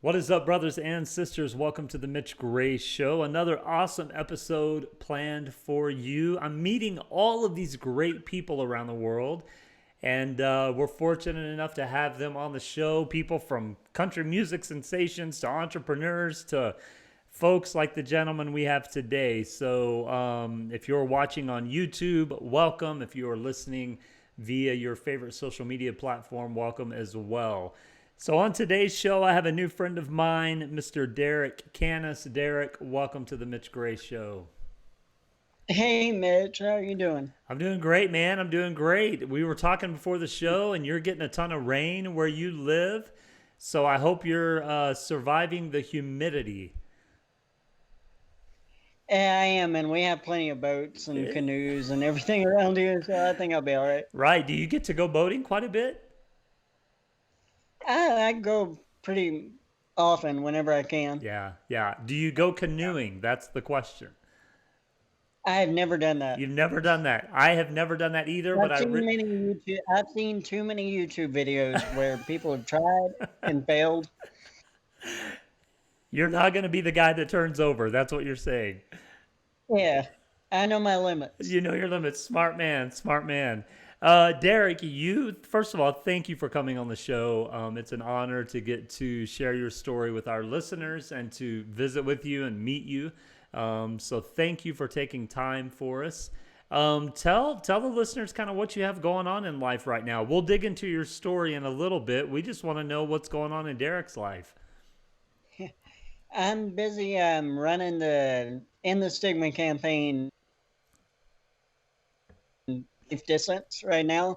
What is up, brothers and sisters? Welcome to the Mitch Gray Show. Another awesome episode planned for you. I'm meeting all of these great people around the world, and we're fortunate enough to have them on the show. People from country music sensations to entrepreneurs to folks like the gentleman we have today. So if you're watching on YouTube, welcome. If you are listening via your favorite social media platform, welcome as well. So on today's show, I have a new friend of mine, Mr. Derek Canas. Derek, welcome to the Mitch Gray Show. Hey Mitch, how are you doing? I'm doing great, man. I'm doing great. We were talking before the show, and you're getting a ton of rain where you live. So I hope you're surviving the humidity. Yeah, I am, and we have plenty of boats and canoes and everything around here, so I think I'll be all right. Right. Do you get to go boating quite a bit? I go pretty often whenever I can. Yeah, yeah. Do you go canoeing? That's the question. I have never done that. You've never done that. I have never done that either, but I've seen too many YouTube videos where people have tried and failed. you're not going to be the guy that turns over. That's what you're saying. Yeah, I know my limits. You know your limits. Smart man. Smart man. Derek, you, first of all, thank you for coming on the show. It's an honor to get to share your story with our listeners and to visit with you and meet you. So thank you for taking time for us. Tell the listeners kind of what you have going on in life right now. We'll dig into your story in a little bit. We just want to know what's going on in Derek's life. I'm busy running the In the Stigma campaign safe distance right now.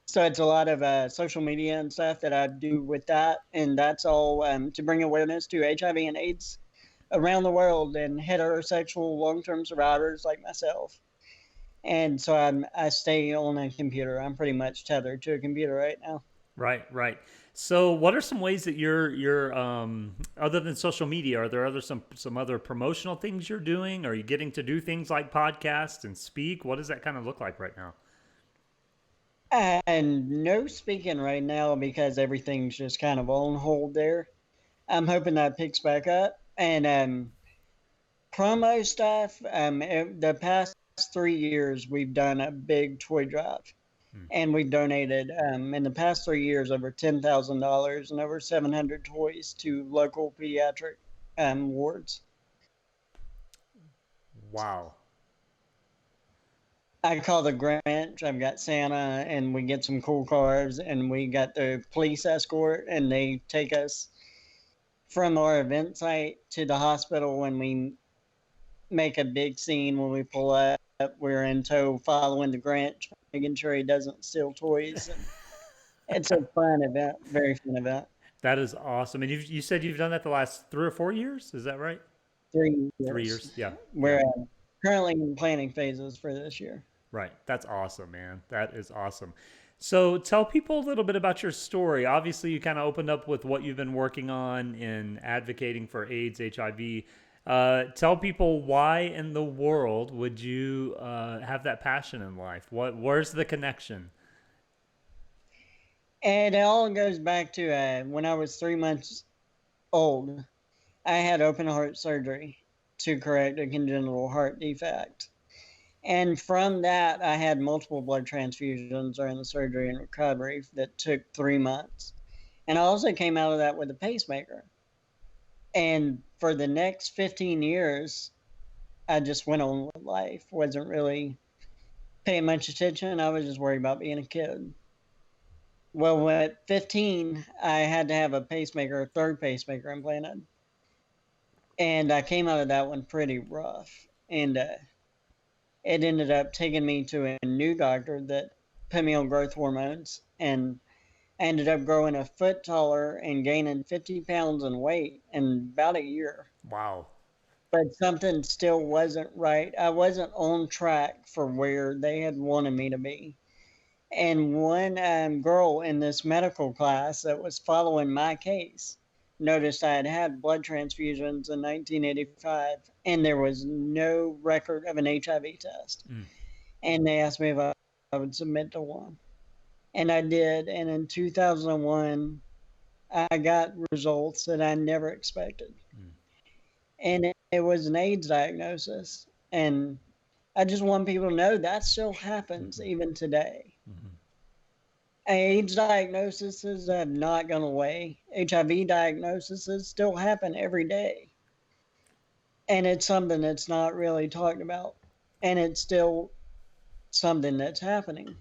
So it's a lot of social media and stuff that I do with that, and that's all to bring awareness to HIV and AIDS around the world and heterosexual long-term survivors like myself. And so I stay on a computer. I'm pretty much tethered to a computer right now. Right, right. So, what are some ways that you're other than social media? Are there some other promotional things you're doing? Are you getting to do things like podcasts and speak? What does that kind of look like right now? And no speaking right now because everything's just kind of on hold there. I'm hoping that picks back up. And promo stuff, the past 3 years, we've done a big toy drive. And we donated, in the past 3 years, over $10,000 and over 700 toys to local pediatric wards. Wow. I call the Grinch. I've got Santa, and we get some cool cars, and we got the police escort, and they take us from our event site to the hospital when we make a big scene. When we pull up, we're in tow following the Grinch, making sure he doesn't steal toys. And it's a fun event, very fun event. That is awesome. And you said you've done that the last 3 or 4 years. Is that right? 3 years. 3 years. Yeah. We're Yeah. currently in planning phases for this year. Right. That's awesome, man. That is awesome. So tell people a little bit about your story. Obviously, you kind of opened up with what you've been working on in advocating for AIDS, HIV. Tell people why in the world would you have that passion in life? Where's the connection? And it all goes back to when I was 3 months old. I had open heart surgery to correct a congenital heart defect. And from that, I had multiple blood transfusions during the surgery and recovery that took 3 months. And I also came out of that with a pacemaker. And for the next 15 years, I just went on with life. Wasn't really paying much attention. I was just worried about being a kid. Well, at 15, I had to have a pacemaker, a third pacemaker implanted. And I came out of that one pretty rough. And it ended up taking me to a new doctor that put me on growth hormones. And I ended up growing a foot taller and gaining 50 pounds in weight in about a year. Wow. But something still wasn't right. I wasn't on track for where they had wanted me to be. And one girl in this medical class that was following my case noticed I had had blood transfusions in 1985, and there was no record of an HIV test. And they asked me if I would submit to one. And I did. And in 2001, I got results that I never expected. Mm, And it was an AIDS diagnosis. And I just want people to know that still happens mhm, even today. mhm. AIDS diagnoses have not gone away. HIV diagnoses still happen every day. And it's something that's not really talked about. And it's still something that's happening.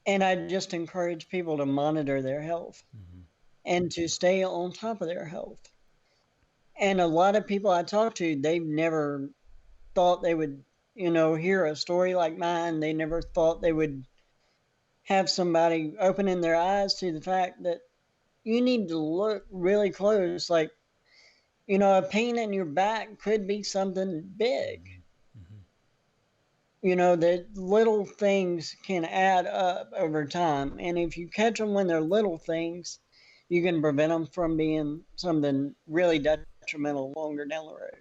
And I just encourage people to monitor their health Mhm. and to stay on top of their health. And a lot of people I talk to, they've never thought they would, hear a story like mine. They never thought they would have somebody opening their eyes to the fact that you need to look really close. Like, a pain in your back could be something big. Mhm. Mhm. That little things can add up over time. And if you catch them when they're little things, you can prevent them from being something really detrimental longer down the road.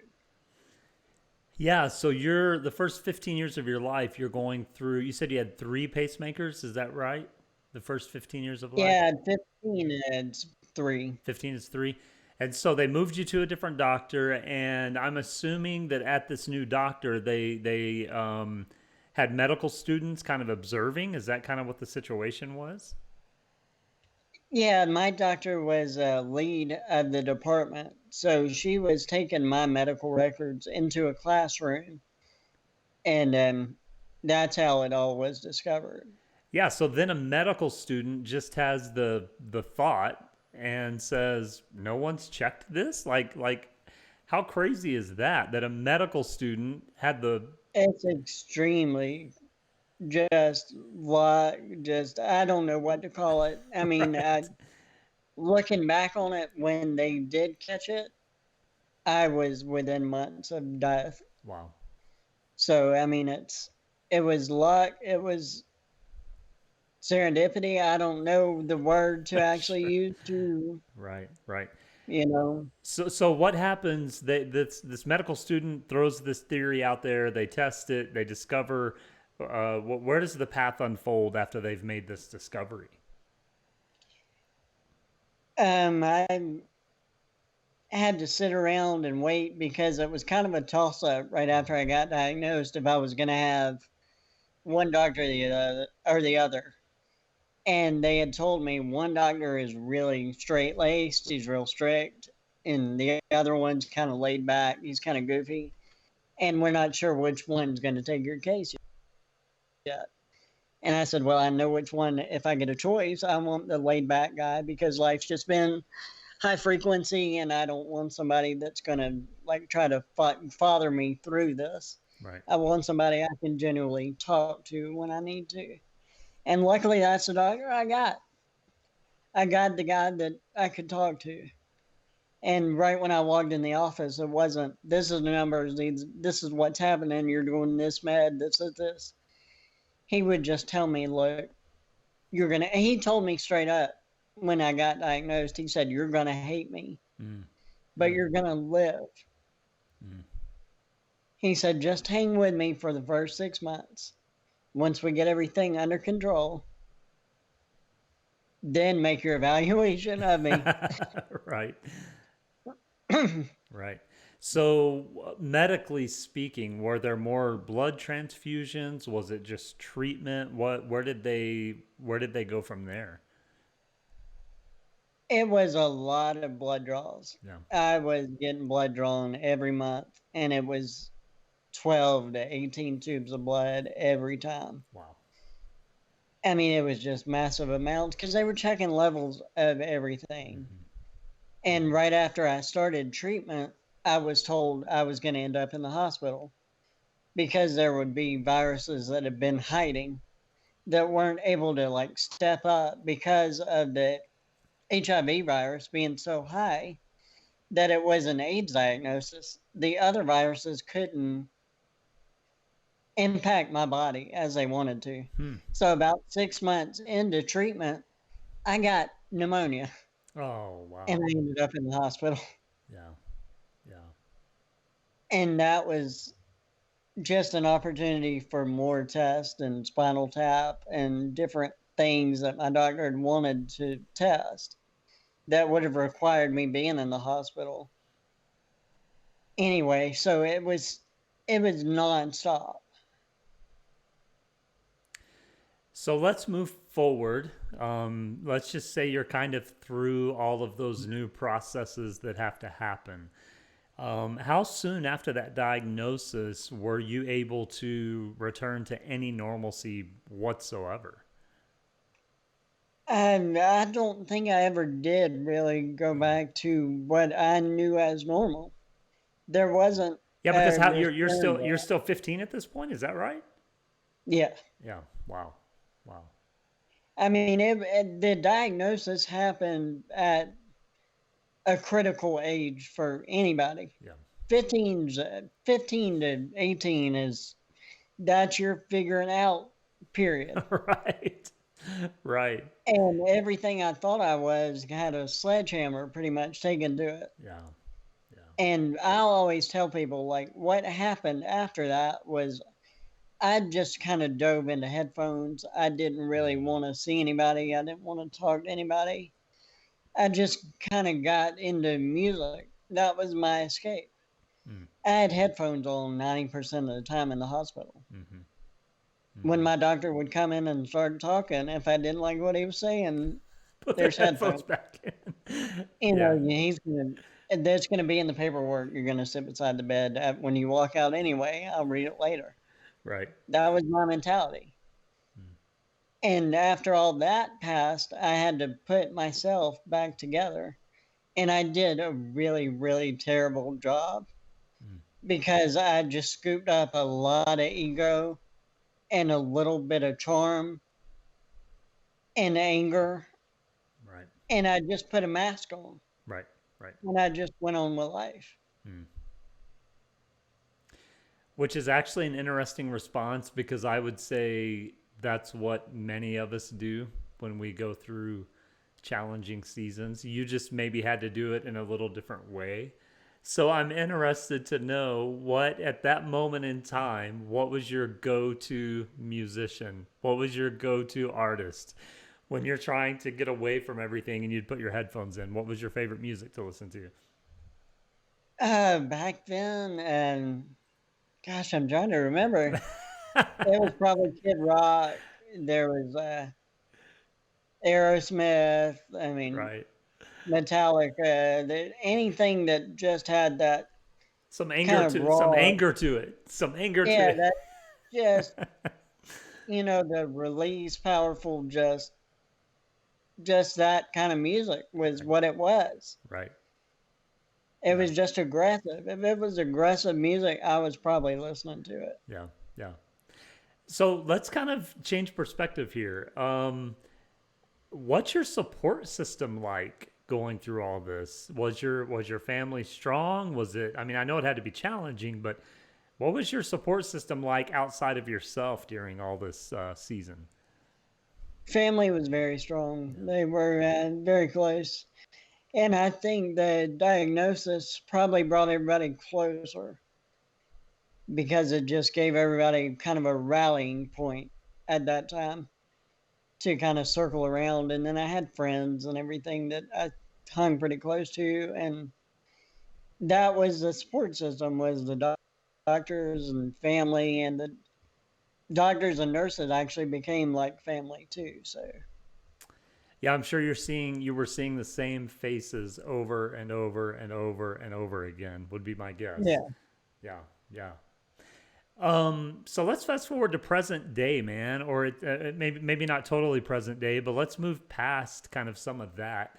Yeah, so you're the first 15 years of your life, you're going through, you said you had three pacemakers, is that right? The first 15 years of life? Yeah, at 15, it's 3. 15 is three. And so they moved you to a different doctor, and I'm assuming that at this new doctor, they had medical students kind of observing. Is that kind of what the situation was? Yeah, my doctor was a lead of the department. So she was taking my medical records into a classroom, and that's how it all was discovered. Yeah, so then a medical student just has the thought and says, "No one's checked this?" Like how crazy is that that a medical student had the It's extremely just I don't know what to call it. I mean, right. looking back on it, when they did catch it, I was within months of death. Wow. So I mean, it was luck. It was serendipity. I don't know the word to actually Sure. use to, Right, right. you know. So what happens? This medical student throws this theory out there. They test it. They discover. Where does the path unfold after they've made this discovery? I had to sit around and wait because it was kind of a toss up right after I got diagnosed if I was going to have one doctor or the other. And they had told me one doctor is really straight laced, he's real strict, and the other one's kind of laid back, he's kind of goofy. And we're not sure which one's going to take your case yet. And I said, well, I know which one, if I get a choice, I want the laid back guy because life's just been high frequency and I don't want somebody that's going to like try to father me through this. Right. I want somebody I can genuinely talk to when I need to. And luckily, that's the doctor I got. I got the guy that I could talk to. And right when I walked in the office, it wasn't, this is the numbers, this is what's happening, you're doing this med, this is this. He would just tell me, look, he told me straight up when I got diagnosed, he said, you're going to hate me, Mm, but mm, you're going to live. mm. He said, just hang with me for the first 6 months. Once we get everything under control, then make your evaluation of me. right. Right. So, medically speaking, were there more blood transfusions? Was it just treatment? Where did they go from there? It was a lot of blood draws. Yeah. I was getting blood drawn every month, and it was 12 to 18 tubes of blood every time. Wow. I mean, it was just massive amounts because they were checking levels of everything. Hmm. And right after I started treatment, I was told I was going to end up in the hospital because there would be viruses that had been hiding that weren't able to like step up because of the HIV virus being so high that it was an AIDS diagnosis. The other viruses couldn't impact my body as they wanted to. Hmm. So, about 6 months into treatment, I got pneumonia Oh, and wow. I ended up in the hospital. Yeah. Yeah. And that was just an opportunity for more tests and spinal tap and different things that my doctor had wanted to test. that would have required me being in the hospital anyway. So it was nonstop. So let's move forward. Let's just say you're kind of through all of those new processes that have to happen. How soon after that diagnosis were you able to return to any normalcy whatsoever? And I don't think I ever did really go back to what I knew as normal. There wasn't Yeah, because a how return you're back. still 15 at this point, is that right? Yeah. Yeah. Wow. Wow. I mean, the diagnosis happened at a critical age for anybody. Yeah. 15 to 18 is that's your figuring out period. Right. Right. And everything I thought I was had a sledgehammer pretty much taken to it. Yeah. Yeah. And I'll always tell people, like, what happened after that was I just kind of dove into headphones. I didn't really want to see anybody, I didn't want to talk to anybody. I just kind of got into music. That was my escape. Mm, I had headphones on 90% of the time in the hospital. mm-hmm, When mm-hmm. my doctor would come in and start talking, if I didn't like what he was saying, Put the there's headphones headphones. back in. You Yeah. know, he's gonna. That's gonna be in the paperwork. You're gonna sit beside the bed when you walk out anyway. I'll read it later. Right. That was my mentality. Mm, And after all that passed, I had to put myself back together. And I did a really, really terrible job mm, because I just scooped up a lot of ego and a little bit of charm and anger. right. And I just put a mask on Right. Right. and I just went on with life. Mm. Which is actually an interesting response because I would say that's what many of us do when we go through challenging seasons. You just maybe had to do it in a little different way. So I'm interested to know what, at that moment in time, what was your go to musician? What was your go to artist? When you're trying to get away from everything and you'd put your headphones in, what was your favorite music to listen to? Back then, and gosh, I'm trying to remember. It was probably Kid Rock. There was Aerosmith. I mean, Right. Metallica. Anything that just had that kind of Some raw. anger to it. Some anger to Yeah, it. that just the release, powerful, just that kind of music was Right. what it was. Right. It Yeah. was just aggressive. If it was aggressive music, I was probably listening to it. Yeah. Yeah. So let's kind of change perspective here. What's your support system like going through all this? Was your family strong? Was it? I mean, I know it had to be challenging, but what was your support system like outside of yourself during all this season? Family was very strong. Yeah. They were very close. And I think the diagnosis probably brought everybody closer because it just gave everybody kind of a rallying point at that time to kind of circle around. And then I had friends and everything that I hung pretty close to. And that was the support system was the doctors and family, and the doctors and nurses actually became like family too. So Yeah, I'm sure you were seeing the same faces over and over and over and over again, would be my guess. yeah. Yeah, yeah. So let's fast forward to present day, man, or maybe not totally present day, but let's move past kind of some of that.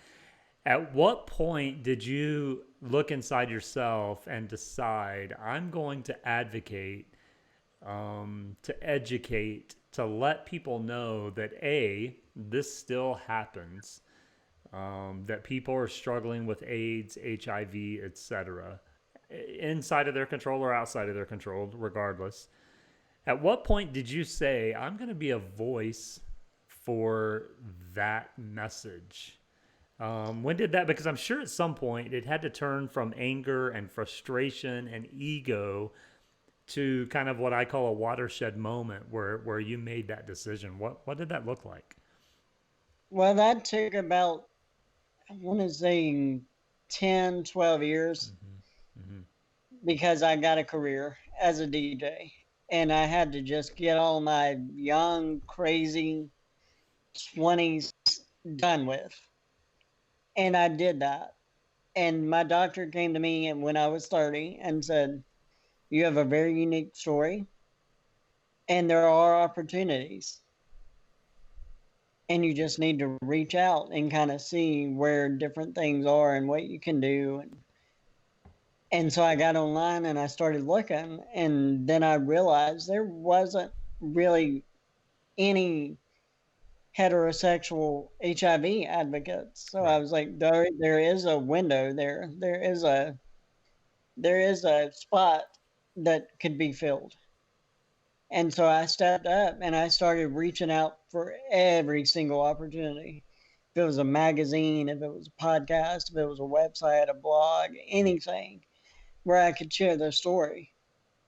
At what point did you look inside yourself and decide I'm going to advocate, to educate, to let people know that this still happens, that people are struggling with AIDS, HIV, etc., inside of their control or outside of their control, regardless. At what point did you say, I'm going to be a voice for that message? When did that? Because I'm sure at some point it had to turn from anger and frustration and ego to kind of what I call a watershed moment where you made that decision. What did that look like? Well, that took about I want to say 10, 12 years Hmm. because I got a career as a DJ and I had to just get all my young, crazy 20s done with. And I did that. And my doctor came to me when I was 30 and said, "You have a very unique story and there are opportunities. And you just need to reach out and kind of see where different things are and what you can do." And so I got online and I started looking, and then I realized there wasn't really any heterosexual HIV advocates. So I Right. was like, there is a window there. There is a spot that could be filled. And so I stepped up and I started reaching out for every single opportunity. If it was a magazine, if it was a podcast, if it was a website, a blog, anything where I could share their story.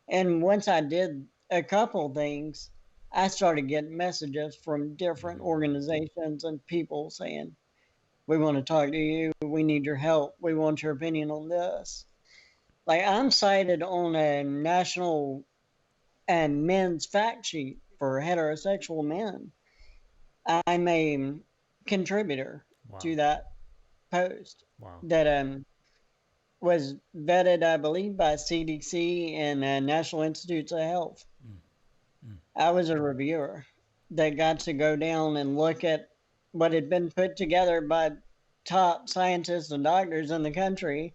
And once I did a couple things, I started getting messages from different organizations and people saying, "We want to talk to you. We need your help. We want your opinion on this." Like, I'm cited on a national and men's fact sheet for heterosexual men. I'm a contributor Wow. to that post Wow. that was vetted, I believe, by CDC and National Institutes of Health. Mm, mm. I was a reviewer that got to go down and look at what had been put together by top scientists and doctors in the country.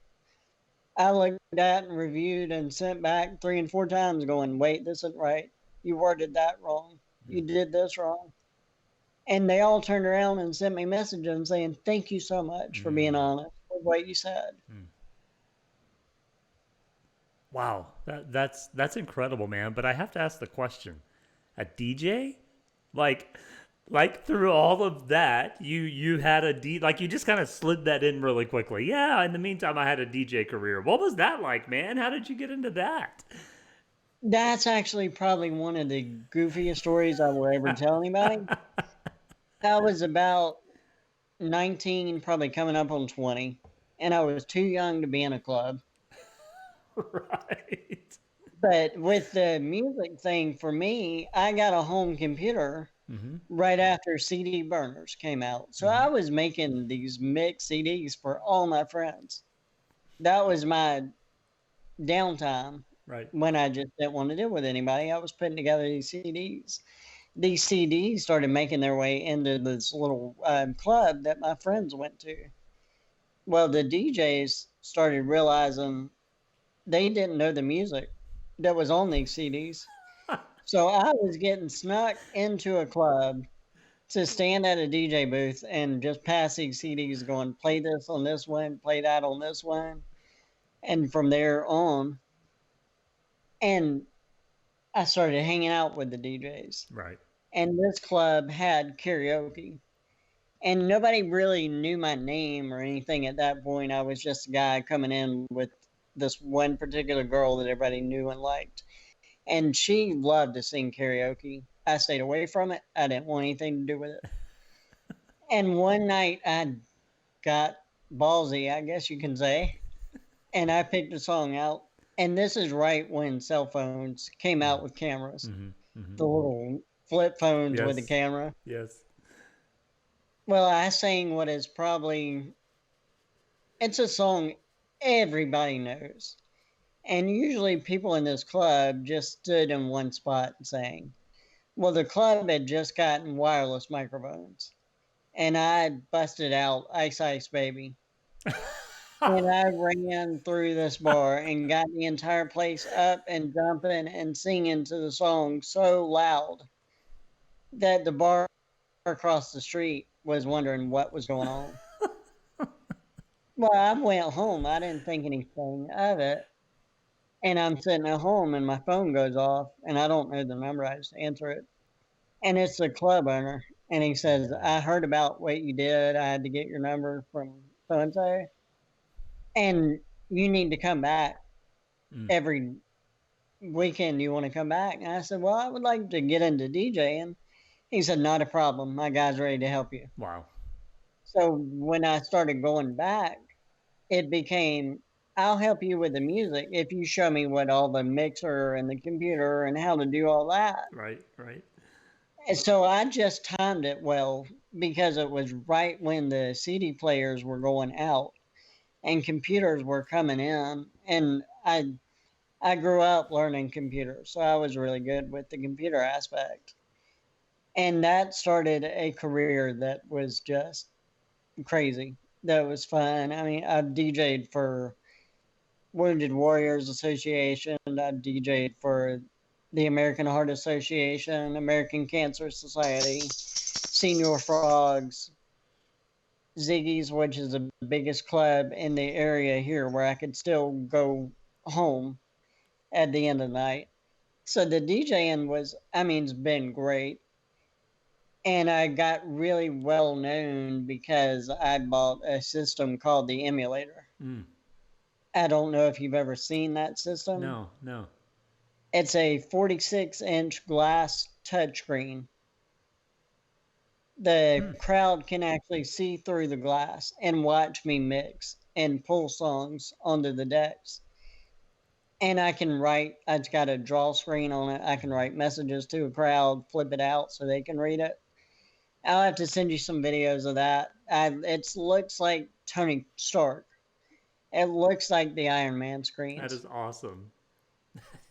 I looked at and reviewed and sent back 3 and 4 times going, "Wait, this isn't right. You worded that wrong. Mm, You did this wrong." And they all turned around and sent me messages saying, "Thank you so much for being mm, honest with what you said." mm. Wow, that's incredible, man. But I have to ask the question: a DJ, like, like through all of that, you had a D, like you just kind of slid that in really quickly. Yeah. In the meantime, I had a DJ career. What was that like, man? How did you get into that? That's actually probably one of the goofiest stories I will ever tell anybody. I was about 19, probably coming up on 20, and I was too young to be in a club. Right. But with the music thing for me, I got a home computer Mm-hmm. right after CD burners came out. So Mm-hmm. I was making these mixed CDs for all my friends. That was my downtime Right. when I just didn't want to deal with anybody. I was putting together these CDs. These CDs started making their way into this little club that my friends went to. Well, the DJs started realizing they didn't know the music that was on these CDs. So I was getting snuck into a club to stand at a DJ booth and just pass these CDs going, "Play this on this one, play that on this one." And from there on, and I started hanging out with the DJs. Right. And this club had karaoke. And nobody really knew my name or anything at that point. I was just a guy coming in with this one particular girl that everybody knew and liked. And she loved to sing karaoke. I stayed away from it. I didn't want anything to do with it. And one night I got ballsy, I guess you can say, and I picked a song out. And this is right when cell phones came out with cameras, Mm-hmm. Mm-hmm. the little flip phones with a Yes. camera. Yes. Well, I sang what is probably, it's a song everybody knows. And usually people in this club just stood in one spot and sang. Well, the club had just gotten wireless microphones, and I busted out Ice Ice Baby. And I ran through this bar and got the entire place up and jumping and singing to the song so loud that the bar across the street was wondering what was going on. Well, I went home. I didn't think anything of it. And I'm sitting at home and my phone goes off and I don't know the number. I just answer it. And it's the club owner. And he says, "I heard about what you did. I had to get your number from so and so. And you need to come back Mm. every weekend. You want to come back?" And I said, "Well, I would like to get into DJing." He said, "Not a problem. My guy's ready to help you." Wow. So when I started going back, it became, I'll help you with the music if you show me what all the mixer and the computer and how to do all that. Right, right. And so I just timed it well because it was right when the CD players were going out and computers were coming in. And I grew up learning computers, so I was really good with the computer aspect. And that started a career that was just crazy. That was fun. I mean, I DJ'd for Wounded Warriors Association. I DJ'd for the American Heart Association, American Cancer Society, Senior Frogs, Ziggy's, which is the biggest club in the area here where I could still go home at the end of the night. So the DJing was, I mean, it's been great. And I got really well known because I bought a system called the emulator. Mm. I don't know if you've ever seen that system. No, no. It's a 46-inch glass touchscreen. The Hmm. crowd can actually see through the glass and watch me mix and pull songs onto the decks. And I can write, I've got a draw screen on it. I can write messages to a crowd, flip it out so they can read it. I'll have to send you some videos of that. It looks like Tony Stark. It looks like the Iron Man That screens. is awesome.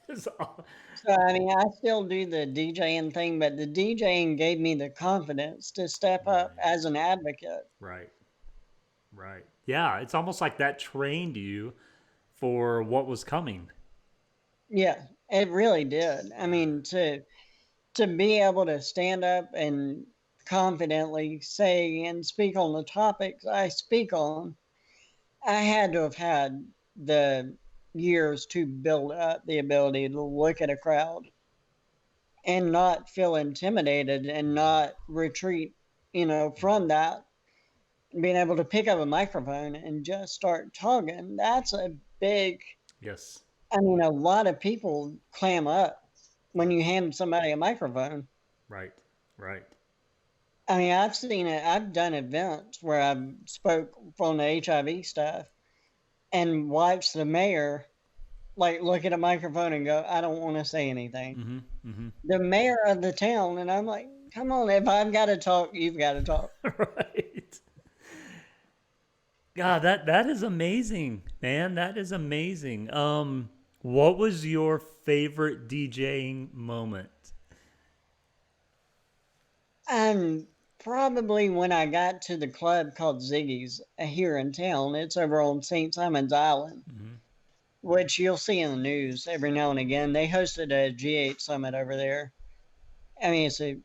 It's So I mean, I still do the DJing thing, but the DJing gave me the confidence to step up right, as an advocate. right, right. Yeah, it's almost like that trained you for what was coming. Yeah, it really did. I Yeah. mean, to be able to stand up and confidently say and speak on the topics I speak on, I had to have had the years to build up the ability to look at a crowd and not feel intimidated and not retreat, from that. Being able to pick up a microphone and just start talking, that's a big, Yes. I mean, a lot of people clam up when you Yes. hand somebody a microphone. Right. Right. I mean, I've seen it. I've done events where I spoke on the HIV stuff and watched the mayor like look at a microphone and go, I don't want to say anything. Mm-hmm. Mm-hmm. The mayor of the town, and I'm like, come on, if I've got to talk, you've got to talk. Right. God, that is amazing, man. That is amazing. What was your favorite DJing moment? And probably when I got to the club called Ziggy's here in town, it's over on St. Simon's Island, Mm-hmm. which you'll see in the news every now and again. They hosted a G8 summit over there. I mean, it's a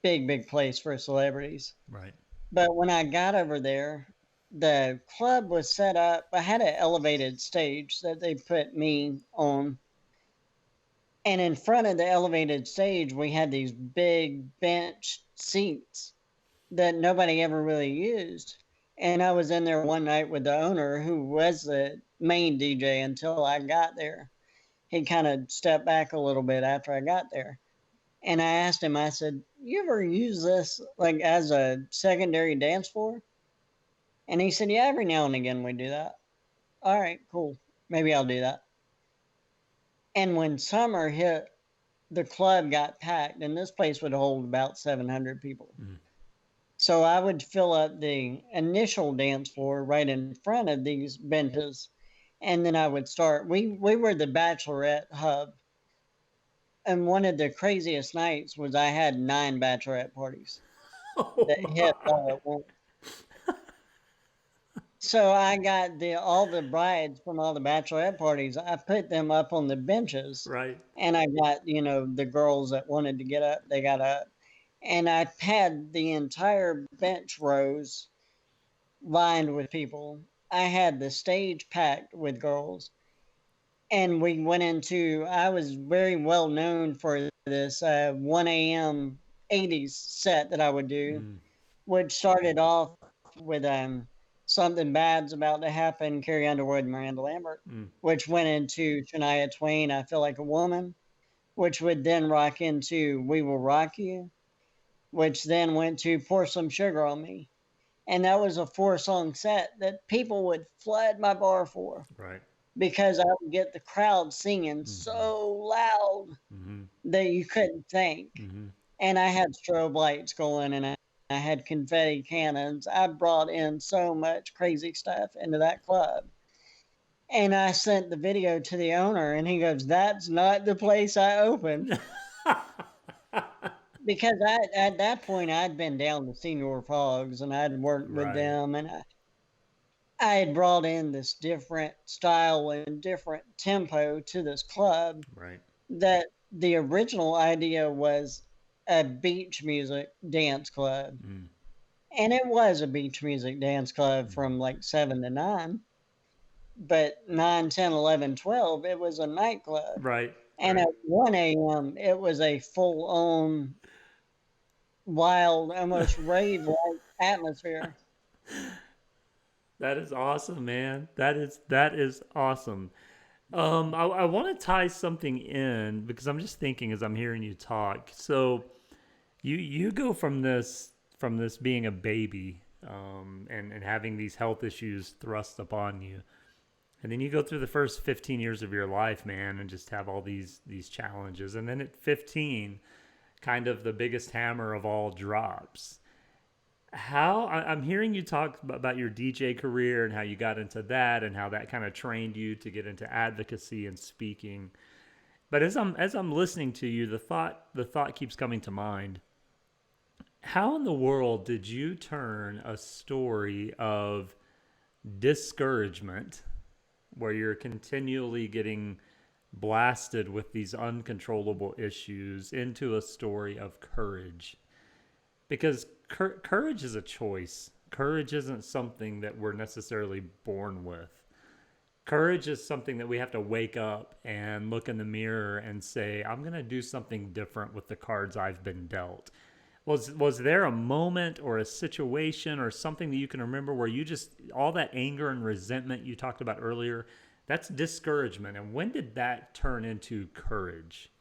big, big place for celebrities. Right. But when I got over there, the club was set up. I had an elevated stage that they put me on. And in front of the elevated stage, we had these big bench seats that nobody ever really used. And I was in there one night with the owner who was the main DJ until I got there. He kind of stepped back a little bit after I got there. And I asked him, I said, you ever use this like as a secondary dance floor? And he said, yeah, every now and again we do that. All right, cool. Maybe I'll do that. And when summer hit, the club got packed, and this place would hold about 700 people. Mm-hmm. So I would fill up the initial dance floor right in front of these benches, and then I would start. We were the bachelorette hub, and one of the craziest nights was I had 9 bachelorette parties Oh that hit my. all at once. So I got all the brides from all the bachelorette parties. I put them up on the benches, Right. and I got the girls that wanted to get up. They got up, and I had the entire bench rows lined with people. I had the stage packed with girls, and we went into. I was very well known for this 1 a.m. 80s set that I would do, Mm. which started off with Something Bad's About to Happen, Carrie Underwood and Miranda Lambert, Mm. which went into Shania Twain, I Feel Like a Woman, which would then rock into We Will Rock You, which then went to Pour Some Sugar on Me. And that was a 4-song set that people would flood my bar for Right. because I would get the crowd singing Mm-hmm. so loud Mm-hmm. that you couldn't think. Mm-hmm. And I had strobe lights going, and I had confetti cannons. I brought in so much crazy stuff into that club. And I sent the video to the owner, and he goes, "That's not the place I opened." Because at that point, I'd been down to Senior Frogs, and I'd worked with Right. them, and I had brought in this different style and different tempo to this club Right. that the original idea was a beach music dance club. Mm. And it was a beach music dance club Mm-hmm. from like 7 to 9. But 9, 10, 11, 12, it was a nightclub. Right. And Right. at 1 a.m., it was a full on wild, almost rave like atmosphere. That is awesome, man. That is awesome. I want to tie something in because I'm just thinking as I'm hearing you talk. So you go from this being a baby, and having these health issues thrust upon you, and then you go through the first 15 years of your life, man, and just have all these challenges, and then at 15, kind of the biggest hammer of all drops. I'm hearing you talk about your DJ career and how you got into that and how that kind of trained you to get into advocacy and speaking. But as I'm listening to you, the thought keeps coming to mind. How in the world did you turn a story of discouragement, where you're continually getting blasted with these uncontrollable issues, into a story of courage? Because courage is a choice. Courage isn't something that we're necessarily born with. Courage is something that we have to wake up and look in the mirror and say, I'm going to do something different with the cards I've been dealt. Was there a moment or a situation or something that you can remember where you just, all that anger and resentment you talked about earlier, that's discouragement. And when did that turn into courage?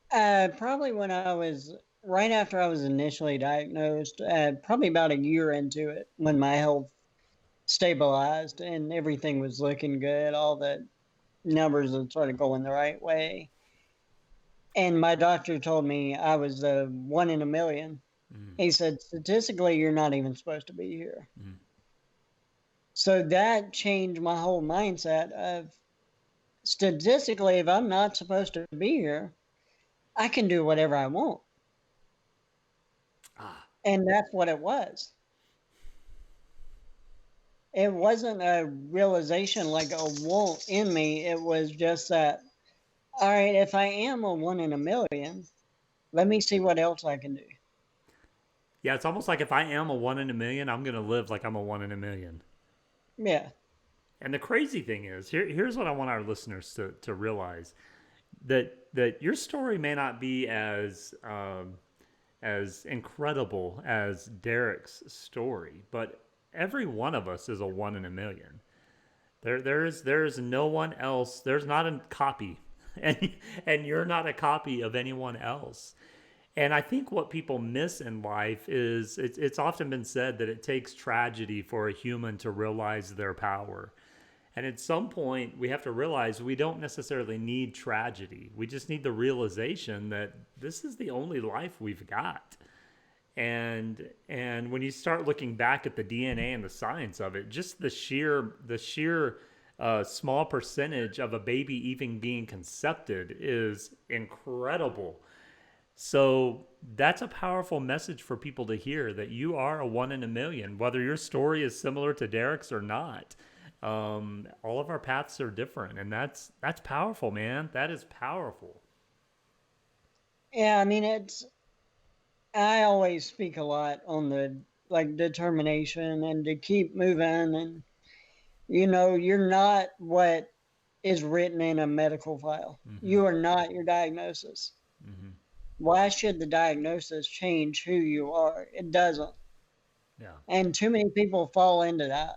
Probably when I was right after I was initially diagnosed, probably about a year into it, when my health stabilized and everything was looking good, all the numbers had started going the right way. And my doctor told me I was the 1 in a million. Mm, He said, statistically, you're not even supposed to be here. mm. So that changed my whole mindset of, statistically, if I'm not supposed to be here, I can do whatever I want. Ah, And that's what it was. It wasn't a realization like a want in me. It was just that, all right, if I am a 1 in a million, let me see what else I can do. yeah, it's almost like if I am a one in a million, I'm going to live like I'm a one in a million. Yeah. And the crazy thing is, here's what I want our listeners to realize, that your story may not be as incredible as Derek's story, but every one of us is a one in a million. There's no one else. There's not a copy, and you're not a copy of anyone else. And I think what people miss in life is it's often been said that it takes tragedy for a human to realize their power. And at some point, we have to realize we don't necessarily need tragedy. We just need the realization that this is the only life we've got. And when you start looking back at the DNA and the science of it, just the sheer small percentage of a baby even being concepted is incredible. So that's a powerful message for people to hear, that you are a one in a million, whether your story is similar to Derek's or not. All of our paths are different, and that's powerful, man. That is powerful. Yeah, I mean, I always speak a lot on the like determination and to keep moving. And, you're not what is written in a medical file. Mm-hmm. You are not your diagnosis. Mm-hmm. Why should the diagnosis change who you are? It doesn't. Yeah. And too many people fall into that.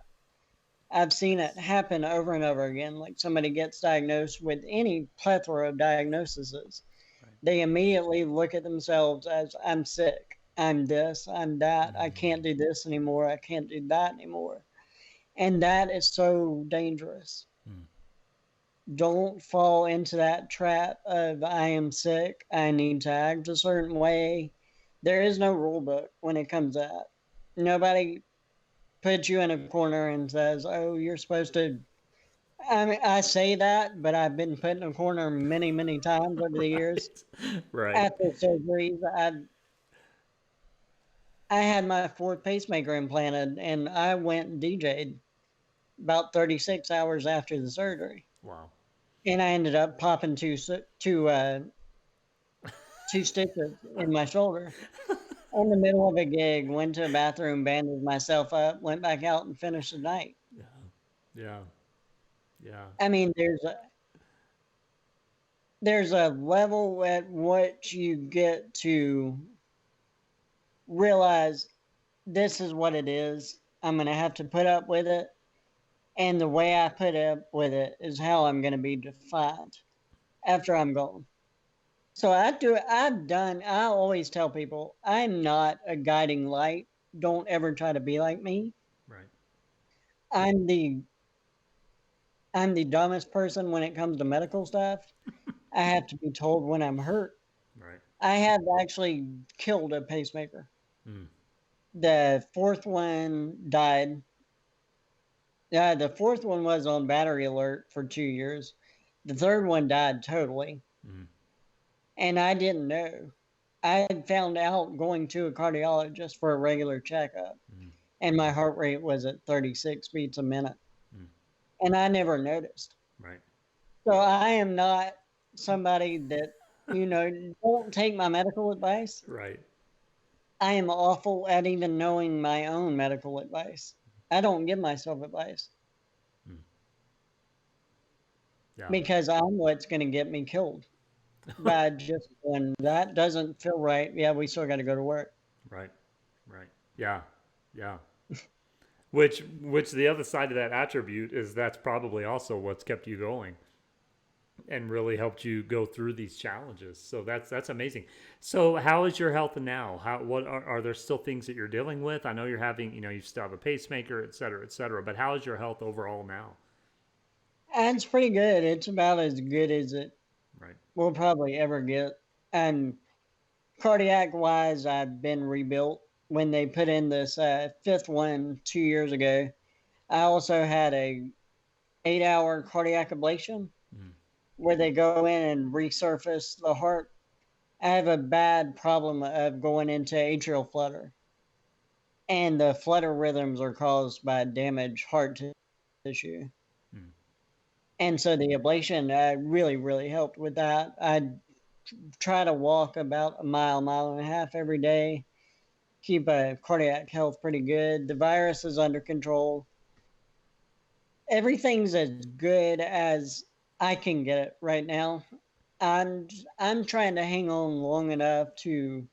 I've seen it happen over and over again. Like, somebody gets diagnosed with any plethora of diagnoses. Right. They immediately look at themselves as, I'm sick. I'm this, I'm that. I can't Mm, do this anymore. I can't do that anymore. And that is so dangerous. mm, Don't fall into that trap of I am sick, I need to act a certain way. There is no rule book when it comes to that. Nobody puts you in a corner and says, "Oh, you're supposed to." I mean, I say that, but I've been put in a corner many, many times over the years. right. Right. After surgeries, I had my fourth pacemaker implanted, and I went and DJ'd about 36 hours after the surgery, Wow. and I ended up popping two stitches in my shoulder in the middle of a gig. Went to a bathroom, bandaged myself up, went back out, and finished the night. Yeah. Yeah. Yeah. I mean, there's a level at which you get to realize this is what it is. I'm going to have to put up with it. And the way I put up with it is how I'm going to be defined after I'm gone. So I always tell people, I'm not a guiding light. Don't ever try to be like me. Right. I'm the I'm the dumbest person when it comes to medical stuff. I have to be told when I'm hurt. Right. I have actually killed a pacemaker. Mm, The fourth one died. Yeah, the fourth one was on battery alert for 2 years. The third one died totally. mm, And I didn't know. I had found out going to a cardiologist for a regular checkup, mm, and my heart rate was at 36 beats a minute. mm. And I never noticed. Right. So I am not somebody that, don't take my medical advice. Right. I am awful at even knowing my own medical advice. I don't give myself advice Mm. Yeah. because I'm what's going to get me killed by just when that doesn't feel right. Yeah, we still got to go to work. Right. Right. Yeah. Yeah. Which the other side of that attribute is that's probably also what's kept you going and really helped you go through these challenges. So that's amazing. So how is your health now? How what are there still things that you're dealing with? I know you're having, you still have a pacemaker, et cetera, et cetera. But how is your health overall now? And it's pretty good. It's about as good as it Right. will probably ever get. And cardiac wise, I've been rebuilt. When they put in this fifth one 2 years ago, I also had a 8 hour cardiac ablation Mm, where they go in and resurface the heart. I have a bad problem of going into atrial flutter, and the flutter rhythms are caused by damaged heart tissue. mm, And so the ablation really, really helped with that. I try to walk about a mile, mile and a half every day, keep a cardiac health pretty good. The virus is under control. Everything's as good as I can get it right now. I'm I'm trying to hang on long enough to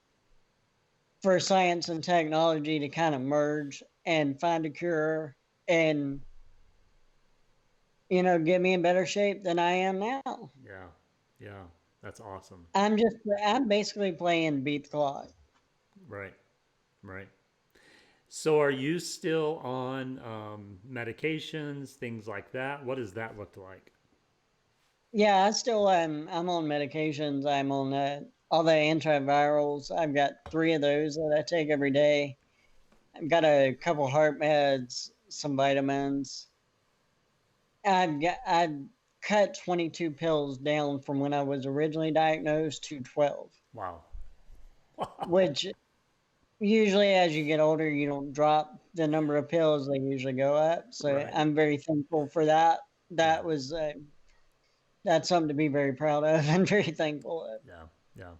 for science and technology to kind of merge and find a cure and get me in better shape than I am now. yeah. Yeah. That's awesome. I'm basically playing beat the clock. Right. Right. So are you still on medications, things like that? What does that look like? Yeah, I still I'm on medications. I'm on all the antivirals. I've got three of those that I take every day. I've got a couple heart meds, some vitamins. I've cut 22 pills down from when I was originally diagnosed to 12, Wow. which usually as you get older you don't drop the number of pills, they usually go up. So Right. I'm very thankful for that. Yeah. That was that's something to be very proud of and very thankful of. Yeah. Yeah.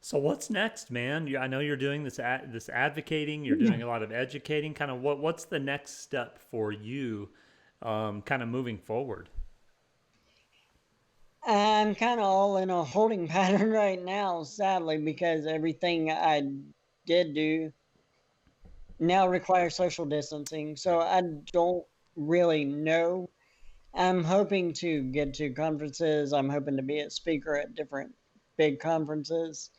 So what's next, man? I know you're doing this advocating. You're doing a lot of educating. Kind of what's the next step for you, kind of moving forward? I'm kind of all in a holding pattern right now, sadly, because everything I did do now requires social distancing. So Right. I don't really know. I'm hoping to get to conferences. I'm hoping to be a speaker at different big conferences.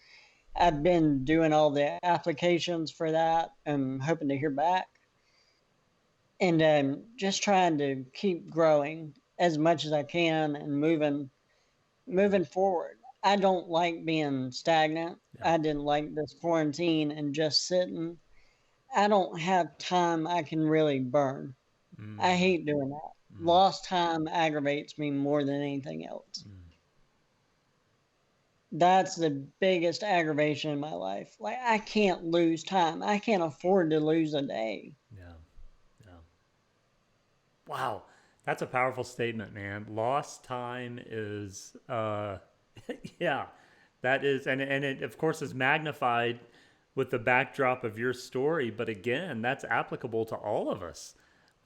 I've been doing all the applications for that. I'm hoping to hear back, and just trying to keep growing as much as I can and moving forward. I don't like being stagnant. Yeah. I didn't like this quarantine and just sitting. I don't have time I can really burn. I Mm, hate doing that. mm, Lost time aggravates me more than anything else. mm. That's the biggest aggravation in my life. Like, I can't lose time. I can't afford to lose a day. Yeah. Yeah. Wow. That's a powerful statement, man. Lost time is, yeah, that is, and it, of course, is magnified with the backdrop of your story. But again, that's applicable to all of us.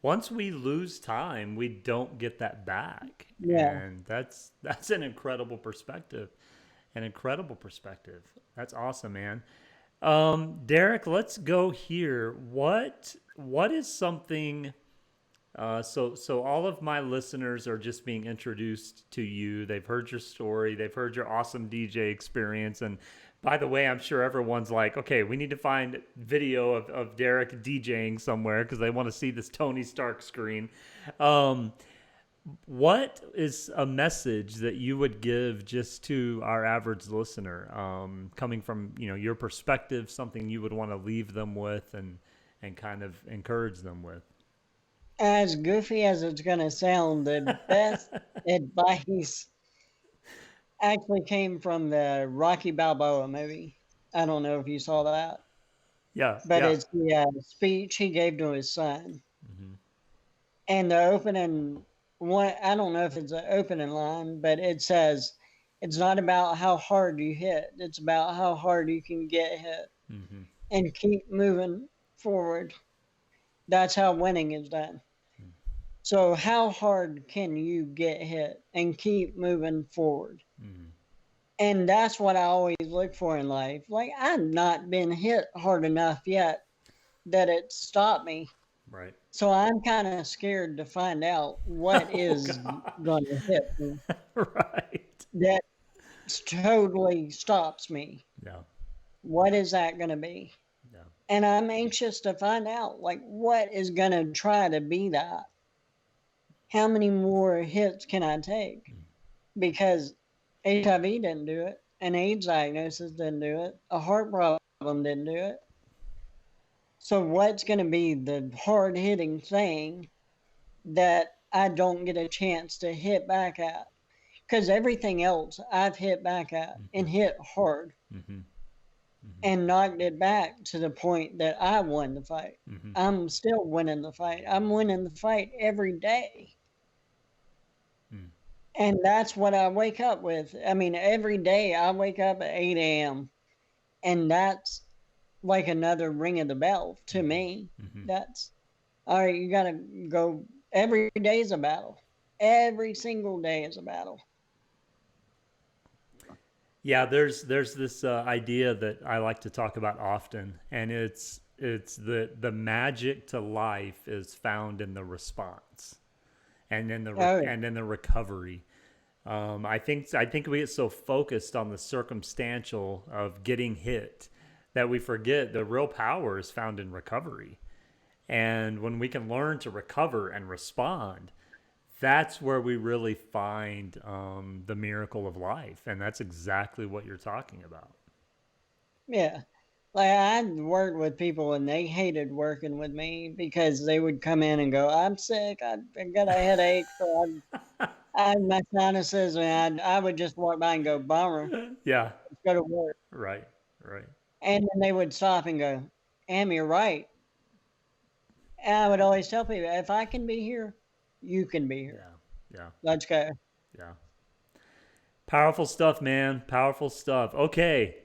Once we lose time, we don't get that back. Yeah. And that's an incredible perspective. An incredible perspective. That's awesome, man. Derek, let's go here. What is something so all of my listeners are just being introduced to you. They've heard your story. They've heard your awesome DJ experience. And by the way, I'm sure everyone's like, okay, we need to find video of Derek DJing somewhere because they want to see this Tony Stark screen. Um, what is a message that you would give just to our average listener, coming from your perspective, something you would want to leave them with and kind of encourage them with? As goofy as it's going to sound, the best advice actually came from the Rocky Balboa movie. I don't know if you saw that, Yeah, but yeah. it's the speech he gave to his son. Mm-hmm. And the opening one, I don't know if it's an opening line, but it says, it's not about how hard you hit, it's about how hard you can get hit Mm-hmm. and keep moving forward. That's how winning is done. So, how hard can you get hit and keep moving forward? Mm-hmm. And that's what I always look for in life. Like, I've not been hit hard enough yet that it stopped me. Right. So I'm kind of scared to find out what Oh is gosh. going to hit me Right. that totally stops me. Yeah. What is that going to be? Yeah. And I'm anxious to find out, like, what is going to try to be that? How many more hits can I take? Because HIV didn't do it, an AIDS diagnosis didn't do it, a heart problem didn't do it. So, what's going to be the hard hitting thing that I don't get a chance to hit back at? Because everything else I've hit back at Mm-hmm. and hit hard Mm-hmm. Mm-hmm. and knocked it back to the point that I won the fight. Mm-hmm. I'm still winning the fight. I'm winning the fight every day. Mm. And that's what I wake up with. I mean, every day I wake up at 8 a.m. and that's like another ring of the bell to me. Mm-hmm. That's all right. You got to go. Every day is a battle. Every single day is a battle. Yeah, there's this idea that I like to talk about often, and it's the magic to life is found in the response and in Oh, yeah. and in the recovery. I think we get so focused on the circumstantial of getting hit that we forget the real power is found in recovery. And when we can learn to recover and respond, that's where we really find the miracle of life. And that's exactly what you're talking about. Yeah. Like, I worked with people and they hated working with me because they would come in and go, I'm sick. I got a headache. So I have my sinuses. And I would just walk by and go, bummer, Yeah, let's go to work. right, right. And then they would stop and go, Am, you're right. And I would always tell people, if I can be here, you can be here. Yeah, yeah, Let's go. yeah. Powerful stuff, man. Powerful stuff. Okay.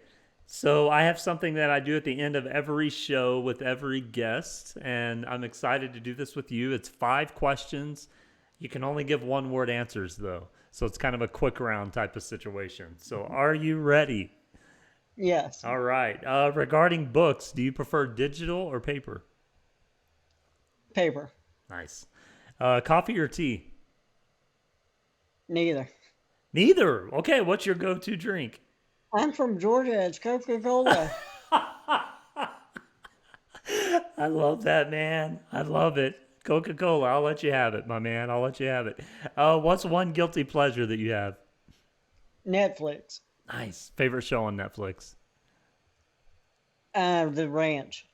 So I have something that I do at the end of every show with every guest, and I'm excited to do this with you. It's 5 questions. You can only give one word answers, though. So it's kind of a quick round type of situation. So are you ready? Yes. All right. Regarding books, do you prefer digital or paper? Paper. Nice. Coffee or tea? Neither. Neither. Okay. What's your go to drink? I'm from Georgia. It's Coca-Cola. I love that, man. I love it. Coca-Cola. I'll let you have it, my man. I'll let you have it. What's one guilty pleasure that you have? Netflix. Nice. Favorite show on Netflix? The Ranch.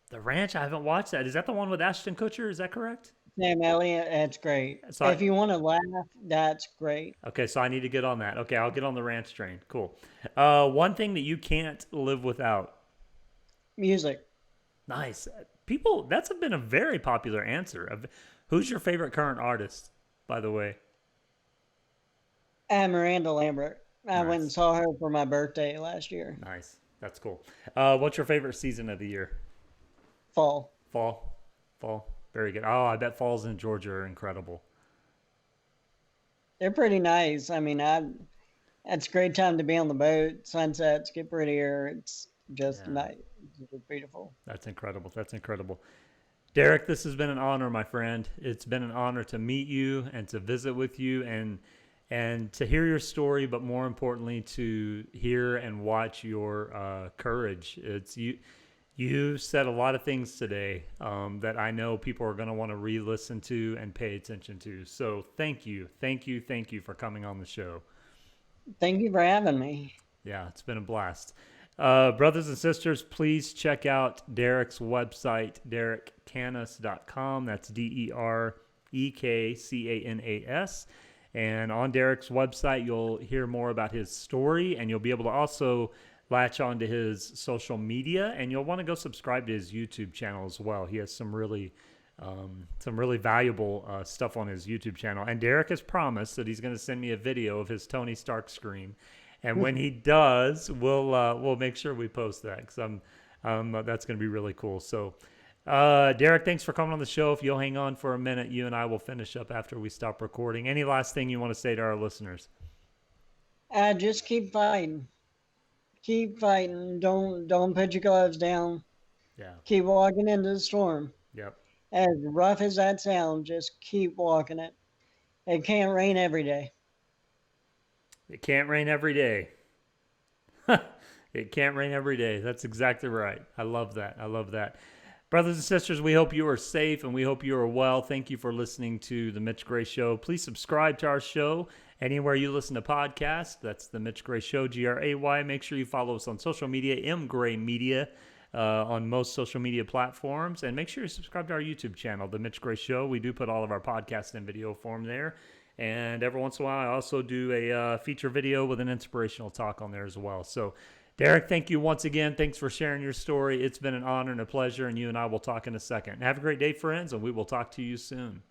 The Ranch. I haven't watched that. Is that the one with Ashton Kutcher? Is that correct? Sam Elliott, that's great. So If I, you want to laugh, that's great. okay, so I need to get on that. Okay, I'll get on the Ranch train. Cool. One thing that you can't live without. Music. Nice. People, that's been a very popular answer. Who's your favorite current artist, by the way? Miranda Lambert. I went and Nice. saw her for my birthday last year. Nice. That's cool. What's your favorite season of the year? Fall. Fall. Fall. Very good. Oh, I bet falls in Georgia are incredible. They're pretty nice. I mean, it's a great time to be on the boat. Sunsets get prettier. It's just Yeah. nice. It's beautiful. That's incredible. That's incredible. Derek, this has been an honor, my friend. It's been an honor to meet you and to visit with you and to hear your story, but more importantly, to hear and watch your courage. It's you. You said a lot of things today that I know people are going to want to re-listen to and pay attention to. So thank you, thank you, thank you for coming on the show. Thank you for having me. Yeah, it's been a blast. Brothers and sisters, please check out Derek's website, derekcanas.com. That's DEREKCANAS. And on Derek's website, you'll hear more about his story, and you'll be able to also latch onto his social media, and you'll want to go subscribe to his YouTube channel as well. He has some really valuable stuff on his YouTube channel. And Derek has promised that he's going to send me a video of his Tony Stark scream. And when he does, we'll make sure we post that because that's going to be really cool. So, Derek, thanks for coming on the show. If you'll hang on for a minute, you and I will finish up after we stop recording. Any last thing you want to say to our listeners? Just keep fighting. Keep fighting. Don't put your gloves down. Yeah. Keep walking into the storm. Yep. As rough as that sounds, just keep walking it. It can't rain every day. It can't rain every day. It can't rain every day. That's exactly right. I love that. I love that. Brothers and sisters, we hope you are safe and we hope you are well. Thank you for listening to The Mitch Gray Show. Please subscribe to our show anywhere you listen to podcasts. That's The Mitch Gray Show, GRAY. Make sure you follow us on social media, Gray Media, on most social media platforms. And make sure you subscribe to our YouTube channel, The Mitch Gray Show. We do put all of our podcasts in video form there. And every once in a while, I also do a feature video with an inspirational talk on there as well. So, Derek, thank you once again. Thanks for sharing your story. It's been an honor and a pleasure, and you and I will talk in a second. Have a great day, friends, and we will talk to you soon.